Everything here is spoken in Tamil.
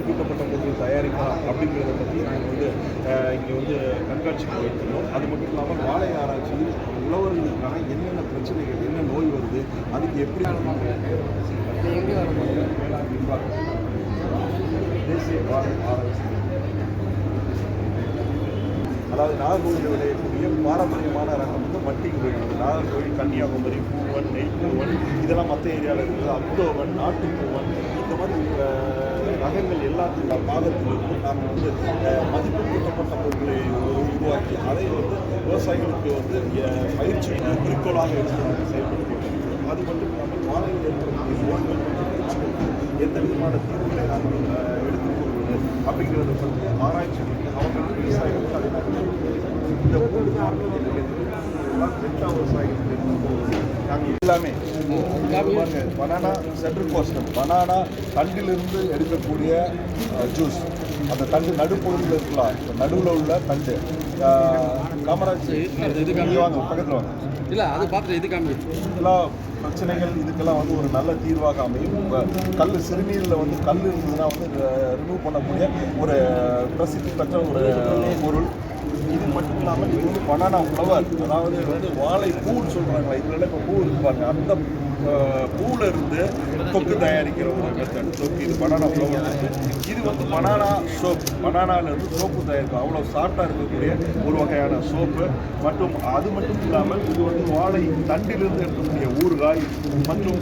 மதிப்பீட்டப்பட்ட பொருள் தயாரிக்கலாம் அப்படிங்கிறத பற்றி நாங்கள் வந்து இங்கே வந்து கண்காட்சிக்கு வைத்திருந்தோம். அது மட்டும் இல்லாமல் வாழை ஆராய்ச்சியில் உழவர்களுக்கான என்னென்ன பிரச்சனைகள், என்ன நோய் வருது, அதுக்கு எப்படி தேசிய வாழை ஆராய்ச்சி, அதாவது நாகர்கோவில் விளையக்கூடிய பாரம்பரியமான ரகம் வந்து மட்டிங் கோயில், நாகர்கோவில், கன்னியாகுமரி, பூவன், நெய்ப்பூவன், இதெல்லாம் மற்ற ஏரியாவில் இருக்குது. அக்டோவன், நாட்டுப்பூவன், இந்த மாதிரி ரகங்கள் எல்லாத்துக்கும் பாகத்திலிருந்து நாம் வந்து மதிப்பு கூட்டப்பட்ட பொருட்களை உருவாக்கி அதை வந்து விவசாயிகளுக்கு வந்து பயிற்சி குறிக்கோளாக எடுத்து செயல்படுத்தி, அது மட்டும் இல்லாமல் வாழையில் ஏற்படக்கூடிய நோய்கள் எந்த விதமான தீர்வுகளை நாங்கள் எடுத்துக் கொள்வது அப்படிங்கிறத பற்றி ஆராய்ச்சி பண்ணி அவங்களுக்கு விவசாயிகளுக்கு அதை நாங்கள் இந்த வெட்டா விவசாயிகளுக்கு நாங்கள் எல்லாமே பனானா சென்ட்ரல் கோஸ்டல் பனானா தண்டிலிருந்து எடுக்கக்கூடிய ஜூஸ், அந்த தண்டு நடுப்பொழுதில் இருக்கலாம், நடுவில் உள்ள தண்டு காமராஜ் வாங்க பக்கத்தில் வாங்க இல்லை அது பார்த்துட்டு இது காமி இதெல்லாம் பிரச்சனைகள் இதுக்கெல்லாம் வந்து ஒரு நல்ல தீர்வாக அமையும். கல் சிறுநீரில் வந்து கல் இருந்ததுன்னா வந்து ரிமூவ் பண்ணக்கூடிய ஒரு பிரசித்தி பெற்ற ஒரு பொருள். இது மட்டும் இல்லாமல் இது வந்து பனானா ஃப்ளவர், அதாவது வந்து வாழை பூன்னு சொல்கிறாங்களா, இதில் இப்போ பூ இருப்பாங்க, அந்த பூவில் இருந்து தொக்கு தயாரிக்கிற ஒரு மெத்தட் தொக்கு. இது பனானா ஃப்ளவர். இது வந்து பனானா சோப், பனானாவிலிருந்து சோப்பு தயாரிக்கும். அவ்வளோ சாஃப்டாக இருக்கக்கூடிய ஒரு வகையான சோப்பு. மற்றும் அது மட்டும் இல்லாமல் இது வந்து வாழை தண்டிலிருந்து இருக்கக்கூடிய ஊறுகாய் மற்றும்